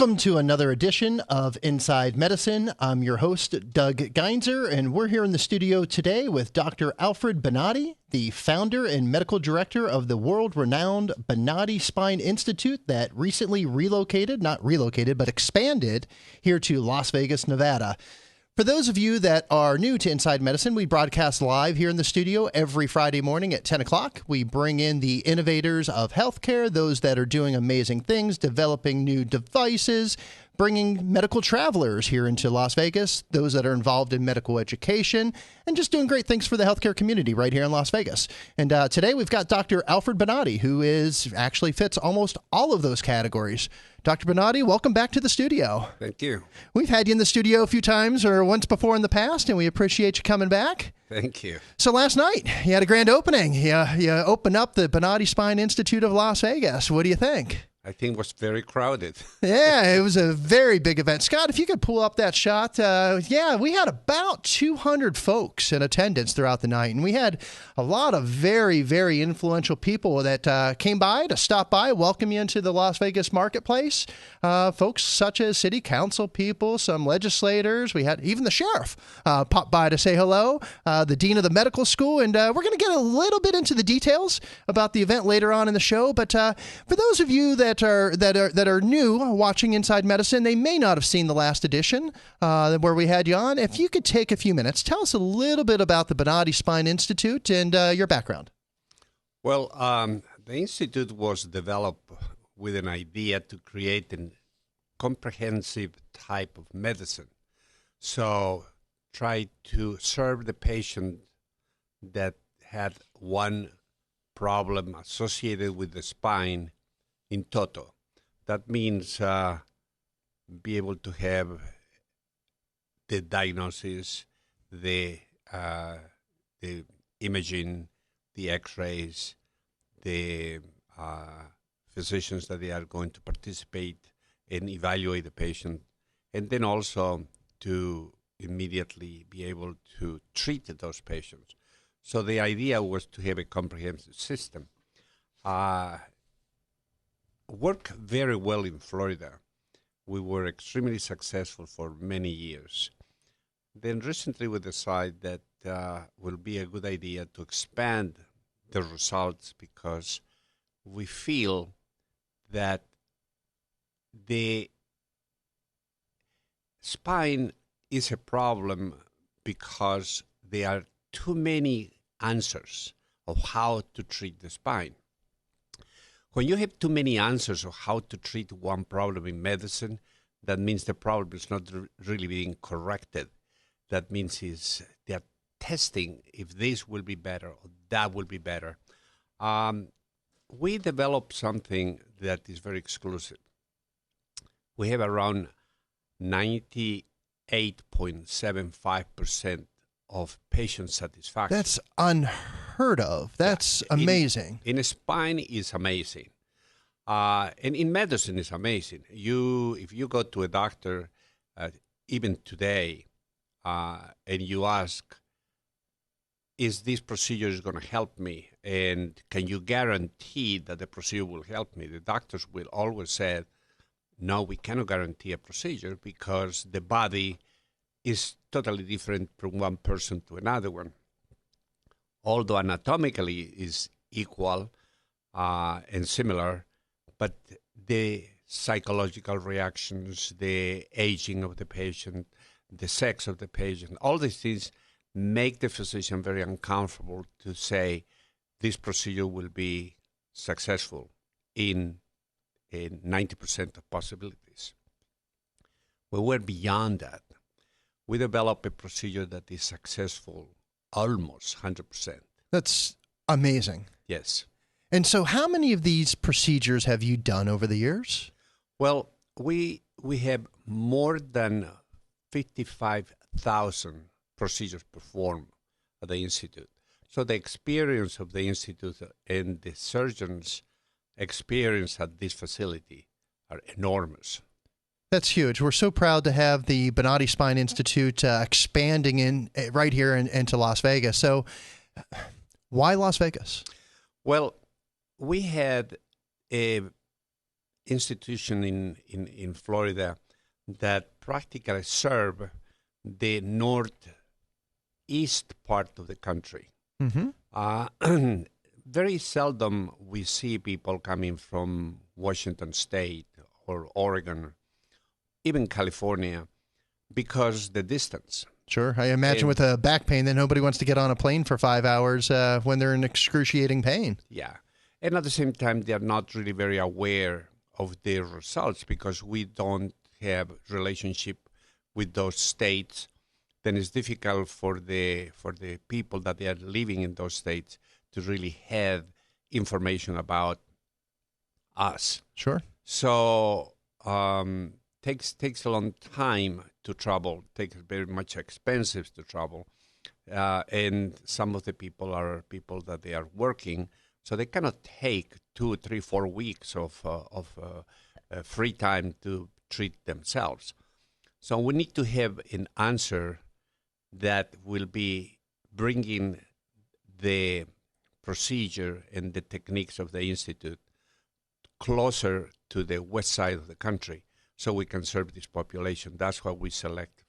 Welcome to another edition of Inside Medicine. I'm your host, Doug Geinzer, and we're here in the studio today with Dr. Alfred Bonati, the founder and medical director of the world-renowned Bonati Spine Institute that recently expanded here to Las Vegas, Nevada. For those of you that are new to Inside Medicine, we broadcast live here in the studio every Friday morning at 10 o'clock. We bring in the innovators of healthcare, those that are doing amazing things, developing new devices, bringing medical travelers here into Las Vegas, those that are involved in medical education, and just doing great things for the healthcare community right here in Las Vegas. And today we've got Dr. Alfred Bonati, who actually fits almost all of those categories. Dr. Bonati, welcome back to the studio. Thank you. We've had you in the studio a few times or once before in the past, and we appreciate you coming back. Thank you. So last night, you had a grand opening. You opened up the Bonati Spine Institute of Las Vegas. What do you think? I think it was very crowded. Yeah, it was a very big event. Scott, if you could pull up that shot. We had about 200 folks in attendance throughout the night, and we had a lot of very, very influential people that came by to stop by, welcome you into the Las Vegas marketplace. Folks such as city council people, some legislators. We had even the sheriff pop by to say hello, the dean of the medical school, and we're going to get a little bit into the details about the event later on in the show. But for those of you that are new watching Inside Medicine, they may not have seen the last edition where we had you on. If you could take a few minutes, tell us a little bit about the Bonati Spine Institute and your background. Well, the Institute was developed with an idea to create a comprehensive type of medicine. So try to serve the patient that had one problem associated with the spine in toto. That means be able to have the diagnosis, the imaging, the x-rays, the physicians that they are going to participate and evaluate the patient, and then also to immediately be able to treat those patients. So the idea was to have a comprehensive system. Worked very well in Florida. We were extremely successful for many years. Then recently we decided that will be a good idea to expand the results because we feel that the spine is a problem because there are too many answers of how to treat the spine. When you have too many answers of how to treat one problem in medicine, that means the problem is not really being corrected. That means they are testing if this will be better or that will be better. We developed something that is very exclusive. We have around 98.75% of patient satisfaction. That's unheard of. That's amazing. In spine is amazing. And in medicine is amazing. If you go to a doctor, even today, and you ask, is this procedure is going to help me? And can you guarantee that the procedure will help me? The doctors will always say, no, we cannot guarantee a procedure because the body is totally different from one person to another one. Although anatomically is equal and similar, but the psychological reactions, the aging of the patient, the sex of the patient, all these things make the physician very uncomfortable to say this procedure will be successful in 90% of possibilities. We went beyond that. We developed a procedure that is successful almost 100%. That's amazing. Yes. And so how many of these procedures have you done over the years? Well, we have more than 55,000 procedures performed at the Institute. So the experience of the Institute and the surgeons' experience at this facility are enormous. That's huge. We're so proud to have the Bonati Spine Institute expanding right here into Las Vegas. So why Las Vegas? Well, we had a institution in Florida that practically serve the northeast part of the country. Very seldom we see people coming from Washington State or Oregon, even California, because the distance. Sure. I imagine with a back pain that nobody wants to get on a plane for 5 hours when they're in excruciating pain. Yeah. And at the same time, they're not really very aware of their results because we don't have relationship with those states. Then it's difficult for the people that they are living in those states to really have information about us. Sure. So takes a long time to travel. Takes very much expensive to travel, and some of the people are people that they are working, so they cannot take 2, 3, 4 weeks of free time to treat themselves. So we need to have an answer that will be bringing the procedure and the techniques of the Institute closer to the west side of the country so we can serve this population. That's why we select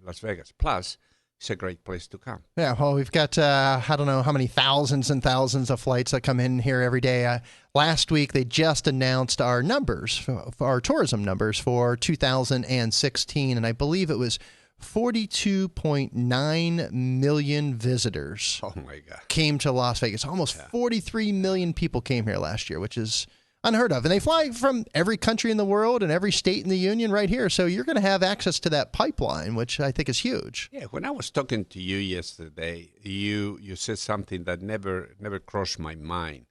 Las Vegas. Plus, it's a great place to come. Yeah, well, we've got, I don't know how many thousands and thousands of flights that come in here every day. Last week, they just announced our numbers, for our tourism numbers for 2016, and I believe it was 42.9 million visitors. Oh, my God. Came to Las Vegas. Almost 43 million people came here last year, which is unheard of. And they fly from every country in the world and every state in the union right here. So you're going to have access to that pipeline, which I think is huge. Yeah, when I was talking to you yesterday, you said something that never crossed my mind.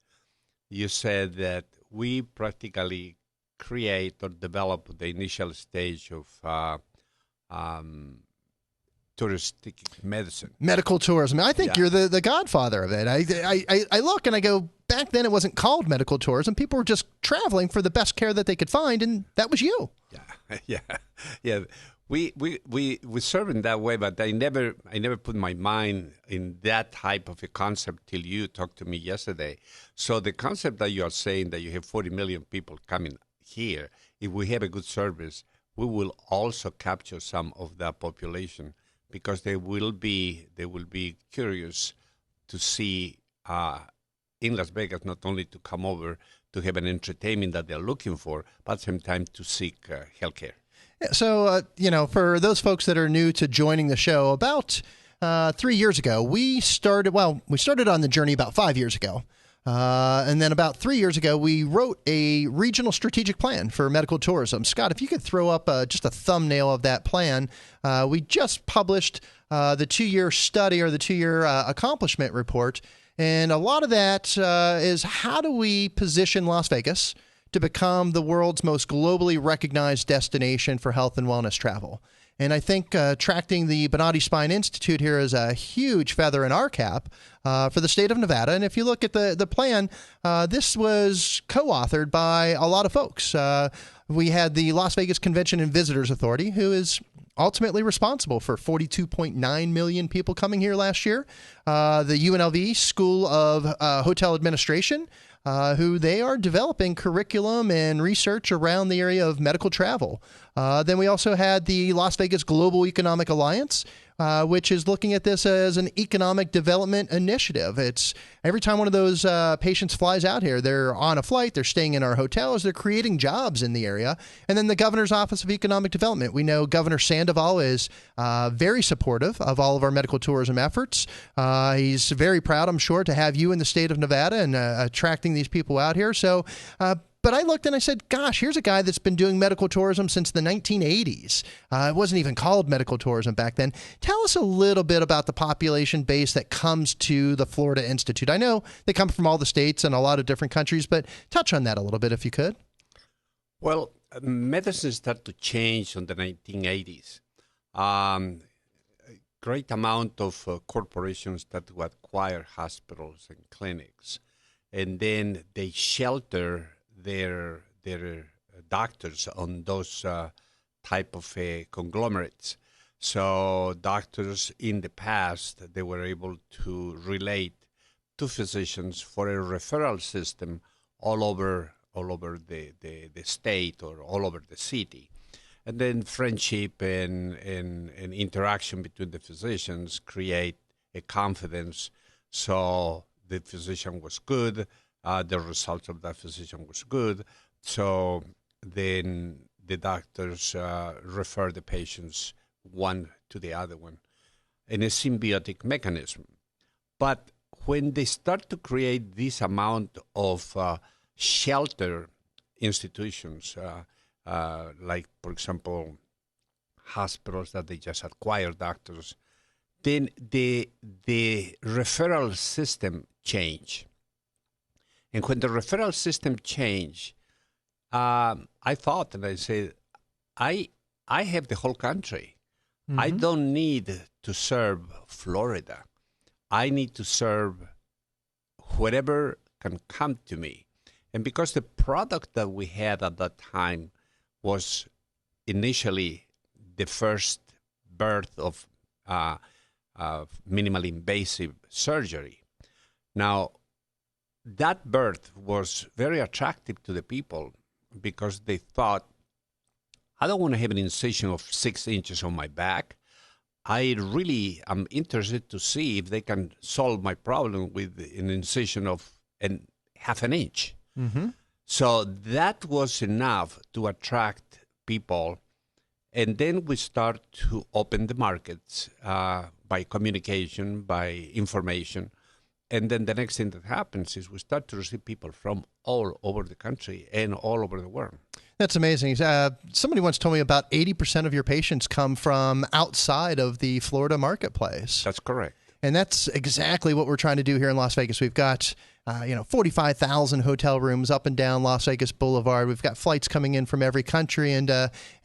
You said that we practically create or develop the initial stage of touristic medicine. Medical tourism. I think you're the godfather of it. I look and I go, back then it wasn't called medical tourism. People were just traveling for the best care that they could find, and that was you. Yeah. We serve in that way, but I never put my mind in that type of a concept till you talked to me yesterday. So the concept that you are saying that you have 40 million people coming here, if we have a good service, we will also capture some of that population because they will be curious to see in Las Vegas, not only to come over to have an entertainment that they're looking for, but at the same time to seek health care. So, for those folks that are new to joining the show, about 3 years ago, we started on the journey about 5 years ago. And then about 3 years ago, we wrote a regional strategic plan for medical tourism. Scott, if you could throw up just a thumbnail of that plan. We just published the 2-year study or the 2-year accomplishment report. And a lot of that is how do we position Las Vegas to become the world's most globally recognized destination for health and wellness travel. And I think attracting the Bonati Spine Institute here is a huge feather in our cap for the state of Nevada. And if you look at the plan, this was co-authored by a lot of folks. We had the Las Vegas Convention and Visitors Authority, who is ultimately responsible for 42.9 million people coming here last year. The UNLV School of Hotel Administration, who they are developing curriculum and research around the area of medical travel. Then we also had the Las Vegas Global Economic Alliance, which is looking at this as an economic development initiative. It's every time one of those patients flies out here, they're on a flight, they're staying in our hotels, they're creating jobs in the area. And then the Governor's Office of Economic Development. We know Governor Sandoval is very supportive of all of our medical tourism efforts. He's very proud, I'm sure, to have you in the state of Nevada and attracting these people out here. So, but I looked and I said, gosh, here's a guy that's been doing medical tourism since the 1980s. It wasn't even called medical tourism back then. Tell us a little bit about the population base that comes to the Florida Institute. I know they come from all the states and a lot of different countries, but touch on that a little bit if you could. Well, medicine started to change in the 1980s. Great amount of corporations that to acquire hospitals and clinics, and then they shelter their doctors on those type of conglomerates. So doctors in the past, they were able to relate to physicians for a referral system all over all over the state or all over the city. And then friendship and interaction between the physicians create a confidence. So the physician was good, the results of that physician was good. So then the doctors refer the patients one to the other one in a symbiotic mechanism. But when they start to create this amount of shelter institutions, like, for example, hospitals that they just acquire doctors, then the referral system change. And when the referral system change, I thought, and I said, I have the whole country. Mm-hmm. I don't need to serve Florida. I need to serve whatever can come to me. And because the product that we had at that time was initially the first birth of minimally invasive surgery. Now, that birth was very attractive to the people because they thought, I don't want to have an incision of 6 inches on my back. I really am interested to see if they can solve my problem with an incision of half an inch. Mm-hmm. So that was enough to attract people. And then we start to open the markets by communication, by information. And then the next thing that happens is we start to receive people from all over the country and all over the world. That's amazing. Somebody once told me about 80% of your patients come from outside of the Florida marketplace. That's correct. And that's exactly what we're trying to do here in Las Vegas. We've got 45,000 hotel rooms up and down Las Vegas Boulevard. We've got flights coming in from every country, and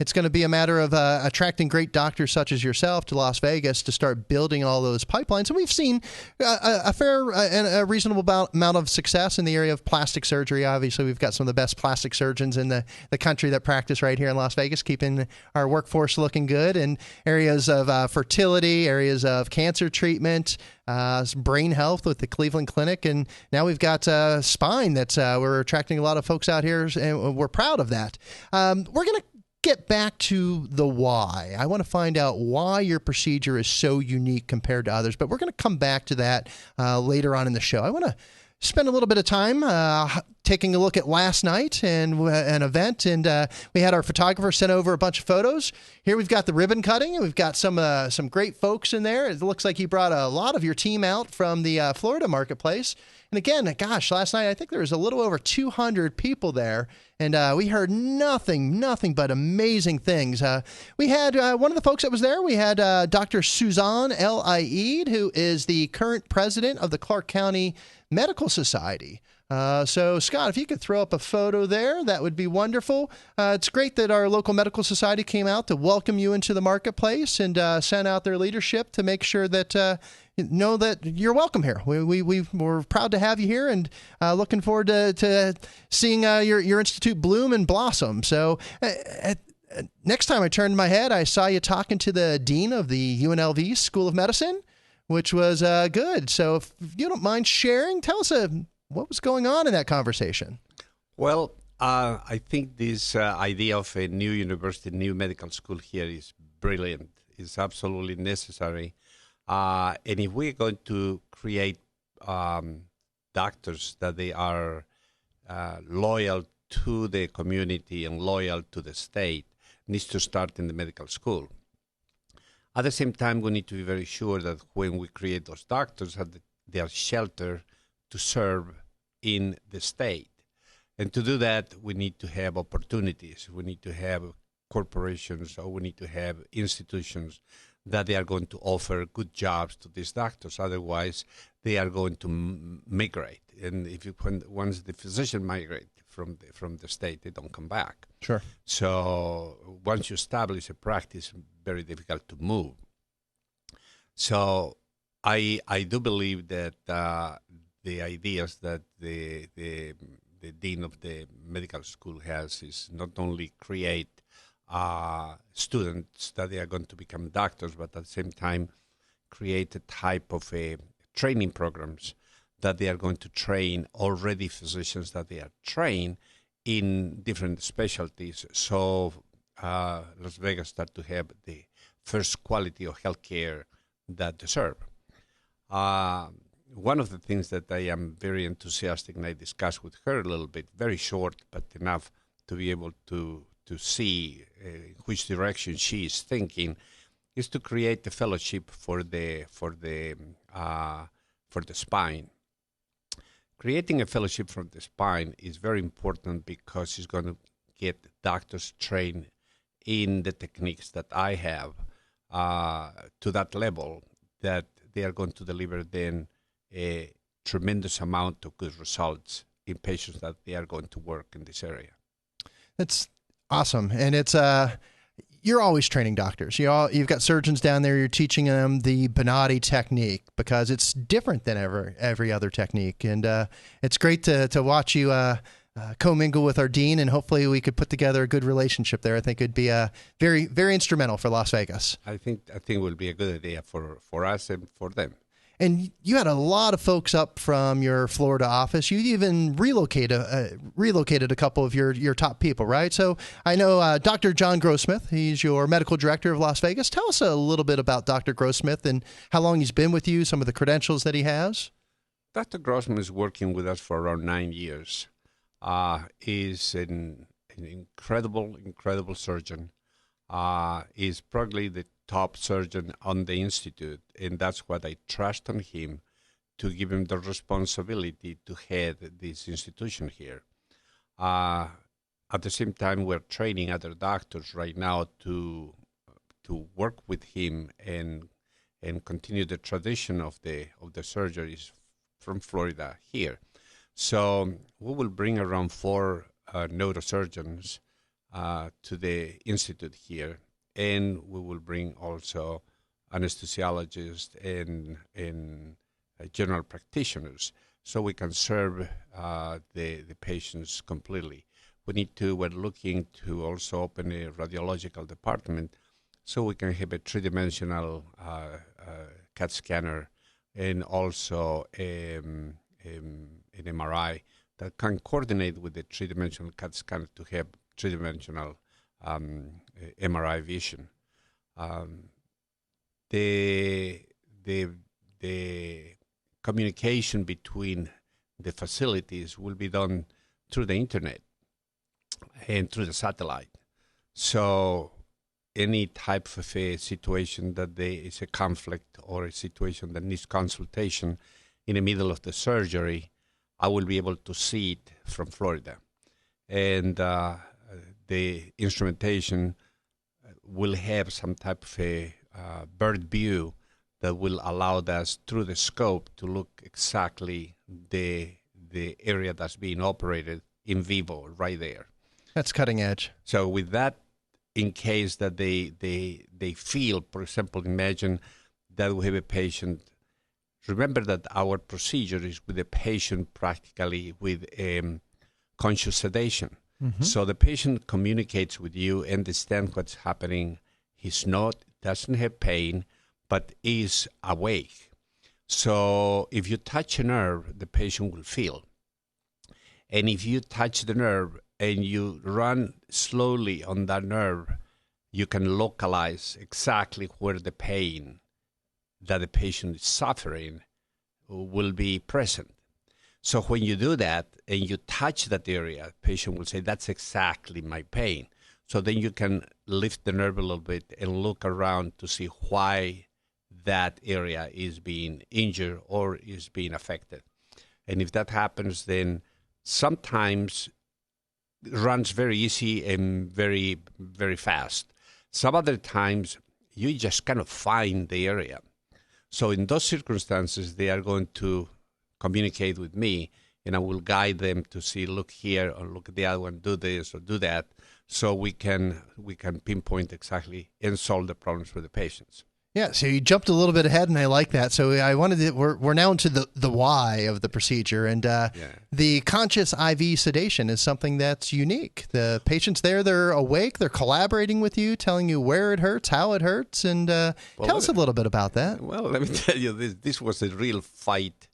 it's going to be a matter of attracting great doctors such as yourself to Las Vegas to start building all those pipelines. And we've seen a fair and a reasonable amount of success in the area of plastic surgery. Obviously, we've got some of the best plastic surgeons in the country that practice right here in Las Vegas, keeping our workforce looking good in areas of fertility, areas of cancer treatment, brain health with the Cleveland Clinic, and now we've got spine that's we're attracting a lot of folks out here, and we're proud of that. We're going to get back to the why. I want to find out why your procedure is so unique compared to others, but we're going to come back to that later on in the show. I want to spend a little bit of time taking a look at last night and an event, and we had our photographer send over a bunch of photos. Here we've got the ribbon cutting, and we've got some great folks in there. It looks like you brought a lot of your team out from the Florida marketplace. And again, gosh, last night I think there was a little over 200 people there, and we heard nothing but amazing things. We had one of the folks that was there. We had Dr. Suzanne L. Aid, who is the current president of the Clark County Medical Society. So, Scott, if you could throw up a photo there, that would be wonderful. It's great that our local medical society came out to welcome you into the marketplace and sent out their leadership to make sure that know that you're welcome here. We're proud to have you here, and looking forward to seeing your institute bloom and blossom. So next time I turned my head, I saw you talking to the dean of the UNLV School of Medicine, which was good. So if you don't mind sharing, tell us what was going on in that conversation. Well, I think this idea of a new university, new medical school here is brilliant. It's absolutely necessary. And if we're going to create doctors that they are loyal to the community and loyal to the state, needs to start in the medical school. At the same time, we need to be very sure that when we create those doctors, that they are sheltered to serve in the state. And to do that, we need to have opportunities. We need to have corporations, or we need to have institutions that they are going to offer good jobs to these doctors. Otherwise, they are going to migrate. And once the physician migrate from the state, they don't come back. Sure. So once you establish a practice, very difficult to move. So I do believe that the ideas that the dean of the medical school has is not only create students that they are going to become doctors, but at the same time create a type of training programs that they are going to train already physicians that they are trained in different specialties. So Las Vegas started to have the first quality of healthcare that deserve. One of the things that I am very enthusiastic, and I discussed with her a little bit, very short, but enough to be able to see which direction she is thinking, is to create a fellowship for the spine. Creating a fellowship for the spine is very important because it's going to get doctors trained in the techniques that I have to that level that they are going to deliver then a tremendous amount of good results in patients that they are going to work in this area. That's awesome. And it's you're always training doctors. You've got surgeons down there. You're teaching them the Bonati technique because it's different than every other technique. And it's great to watch you commingle with our dean, and hopefully we could put together a good relationship there. I think it'd be very, very instrumental for Las Vegas. I think it will be a good idea for us and for them. And you had a lot of folks up from your Florida office. You even relocated a couple of your top people, right? So I know Dr. John Grossmith. He's your medical director of Las Vegas. Tell us a little bit about Dr. Grossmith and how long he's been with you, some of the credentials that he has. Dr. Grossmith is working with us for around 9 years. He's an incredible surgeon. He's probably the top surgeon on the Institute, and that's what I trust on him to give him the responsibility to head this institution here. At the same time, we're training other doctors right now to work with him and continue the tradition of the surgeries from Florida here. So we will bring around 4 neurosurgeons to the Institute here, and we will bring also anesthesiologists and general practitioners so we can serve the patients completely. We're looking to also open a radiological department so we can have a 3-dimensional CAT scanner and also an MRI that can coordinate with the 3-dimensional CAT scanner to have 3-dimensional MRI vision. The communication between the facilities will be done through the internet and through the satellite. So any type of a situation that there is a conflict or a situation that needs consultation in the middle of the surgery, I will be able to see it from Florida. And the instrumentation will have some type of a bird view that will allow us through the scope to look exactly the area that's being operated in vivo right there. That's cutting edge. So with that, in case that they feel, for example, imagine that we have a patient. Remember that our procedure is with the patient practically with conscious sedation. Mm-hmm. So the patient communicates with you, understands what's happening. He's doesn't have pain, but is awake. So if you touch a nerve, the patient will feel. And if you touch the nerve and you run slowly on that nerve, you can localize exactly where the pain that the patient is suffering will be present. So when you do that and you touch that area, the patient will say, that's exactly my pain. So then you can lift the nerve a little bit and look around to see why that area is being injured or is being affected. And if that happens, then sometimes it runs very easy and very, very fast. Some other times you just kind of find the area. So in those circumstances, they are going to communicate with me, and I will guide them to see, look here or look at the other one, do this or do that, so we can pinpoint exactly and solve the problems for the patients. Yeah, so you jumped a little bit ahead, and I like that. So I wanted to, we're now into the why of the procedure, and the conscious IV sedation is something that's unique. The patients there, they're awake, they're collaborating with you, telling you where it hurts, how it hurts, and tell us a little bit about that. Well, let me tell you, this was a real fight.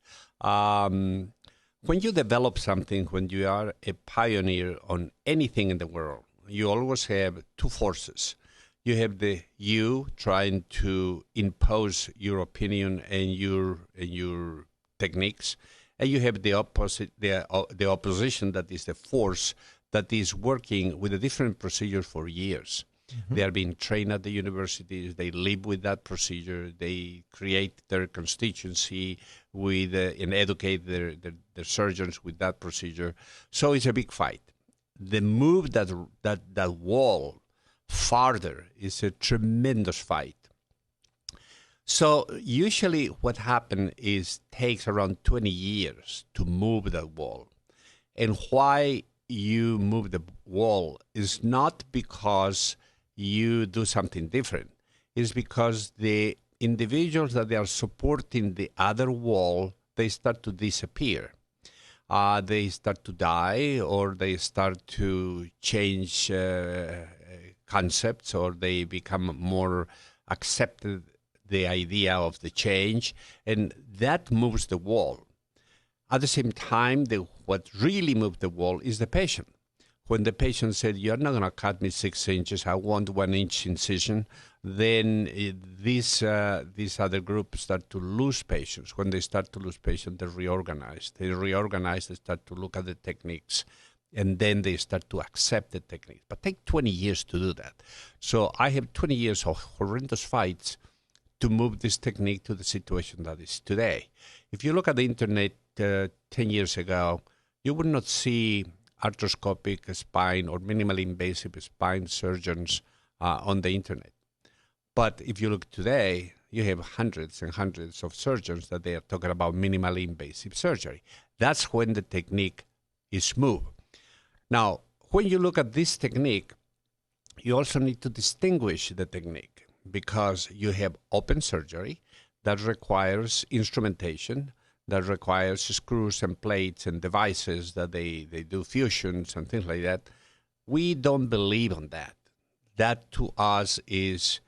when you develop something, when you are a pioneer on anything in the world, you always have two forces. You have you trying to impose your opinion and your techniques, and you have the opposite, the opposition, that is the force that is working with a different procedure for years. Mm-hmm. They are being trained at the universities. They live with that procedure. They create their constituency with and educate their surgeons with that procedure. So it's a big fight. The move that wall farther is a tremendous fight. So usually what happens is takes around 20 years to move that wall. And why you move the wall is not because you do something different. It's because the individuals that they are supporting the other wall, they start to disappear. They start to die, or they start to change concepts, or they become more accepted the idea of the change, and that moves the wall. At the same time, what really moved the wall is the patient. When the patient said, "You're not going to cut me 6 inches, I want 1 inch incision," then this other group start to lose patients. When they start to lose patients, they reorganize. They start to look at the techniques, and then they start to accept the techniques. But take 20 years to do that. So I have 20 years of horrendous fights to move this technique to the situation that is today. If you look at the internet 10 years ago, you would not see arthroscopic spine or minimally invasive spine surgeons on the internet. But if you look today, you have hundreds and hundreds of surgeons that they are talking about minimally invasive surgery. That's when the technique is moved. Now, when you look at this technique, you also need to distinguish the technique, because you have open surgery that requires instrumentation, that requires screws and plates and devices, that they do fusions and things like that. We don't believe on that. That to us is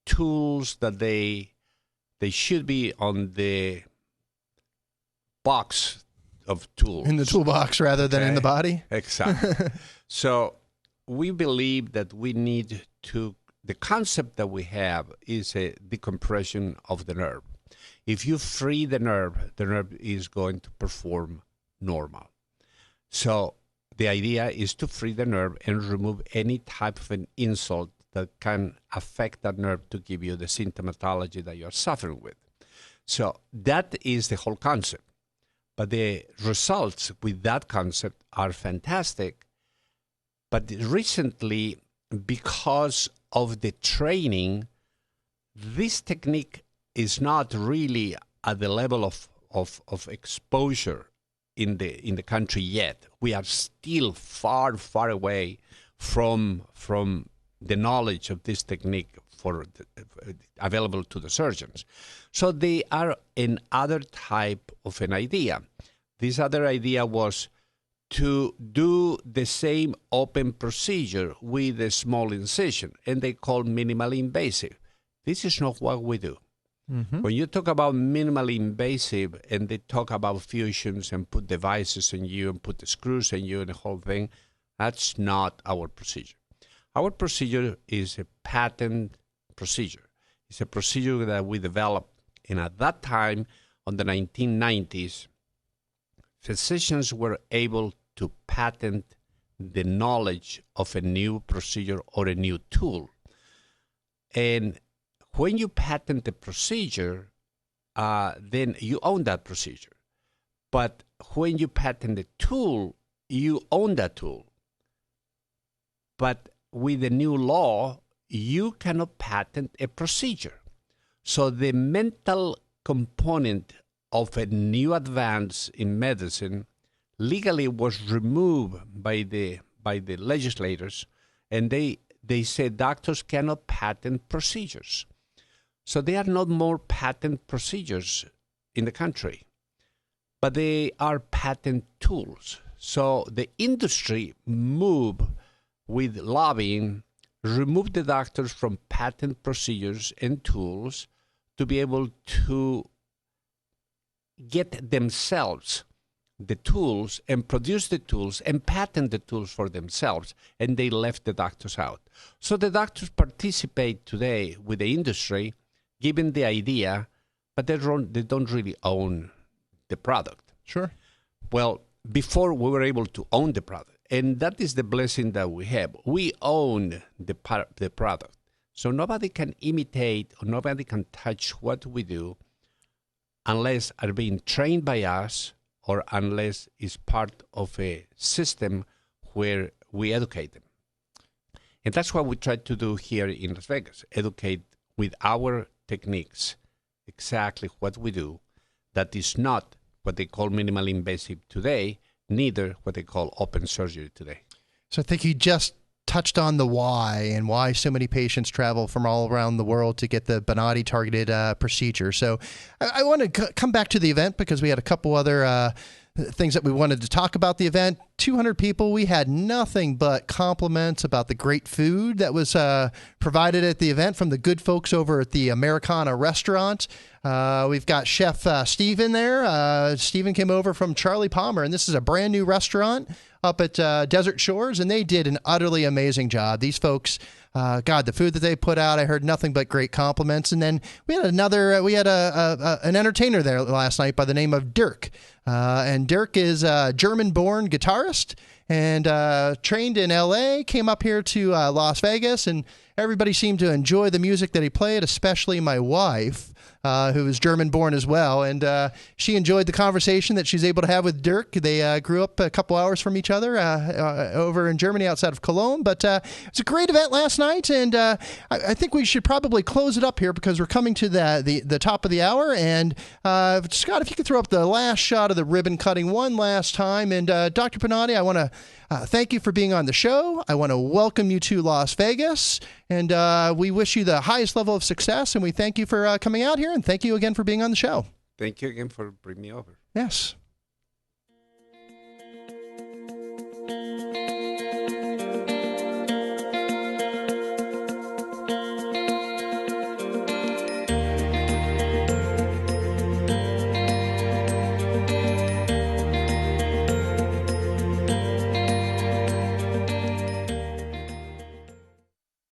tools that they should be on the box of tools. In the toolbox rather than in the body? Exactly. So we believe that we need to, the concept that we have is a decompression of the nerve. If you free the nerve is going to perform normal. So the idea is to free the nerve and remove any type of an insult that can affect that nerve to give you the symptomatology that you're suffering with. So that is the whole concept. But the results with that concept are fantastic. But recently, because of the training, this technique is not really at the level of exposure in the country yet. We are still far, far away from the knowledge of this technique available to the surgeons. So they are another type of an idea. This other idea was to do the same open procedure with a small incision, and they call minimally invasive. This is not what we do. Mm-hmm. When you talk about minimally invasive and they talk about fusions and put devices in you and put the screws in you and the whole thing, that's not our procedure. Our procedure is a patent procedure. It's a procedure that we developed, and at that time, on the 1990s, physicians were able to patent the knowledge of a new procedure or a new tool. And when you patent the procedure, then you own that procedure. But when you patent the tool, you own that tool. But with the new law, you cannot patent a procedure. So the mental component of a new advance in medicine legally was removed by the legislators, and they said doctors cannot patent procedures. So there are not more patent procedures in the country, but they are patent tools. So the industry moved with lobbying, removed the doctors from patent procedures and tools to be able to get themselves the tools and produce the tools and patent the tools for themselves, and they left the doctors out. So the doctors participate today with the industry, giving the idea, but they don't really own the product. Sure. Well, before we were able to own the product, and that is the blessing that we have. We own the product. So nobody can imitate or nobody can touch what we do unless are being trained by us or unless it's part of a system where we educate them. And that's what we try to do here in Las Vegas, educate with our techniques exactly what we do. That is not what they call minimally invasive today, neither what they call open surgery today. So I think you just touched on the why and why so many patients travel from all around the world to get the Bonati targeted procedure. So I want to come back to the event because we had a couple other things that we wanted to talk about the event. 200 people. We had nothing but compliments about the great food that was provided at the event from the good folks over at the Americana restaurant. We've got Chef Steven there. Steven came over from Charlie Palmer, and this is a brand new restaurant up at Desert Shores, and they did an utterly amazing job. These folks, God, the food that they put out, I heard nothing but great compliments. And then we had an entertainer there last night by the name of Dirk. And Dirk is a German-born guitarist and trained in L.A., came up here to Las Vegas, and everybody seemed to enjoy the music that he played, especially my wife, who is German-born as well. And she enjoyed the conversation that she's able to have with Dirk. They grew up a couple hours from each other over in Germany outside of Cologne. But it was a great event last night, and I think we should probably close it up here because we're coming to the top of the hour. And Scott, if you could throw up the last shot of the ribbon cutting one last time. And Dr. Bonati, I want to thank you for being on the show. I want to welcome you to Las Vegas, and we wish you the highest level of success, and we thank you for coming out here, and thank you again for being on the show. Thank you again for bringing me over. Yes.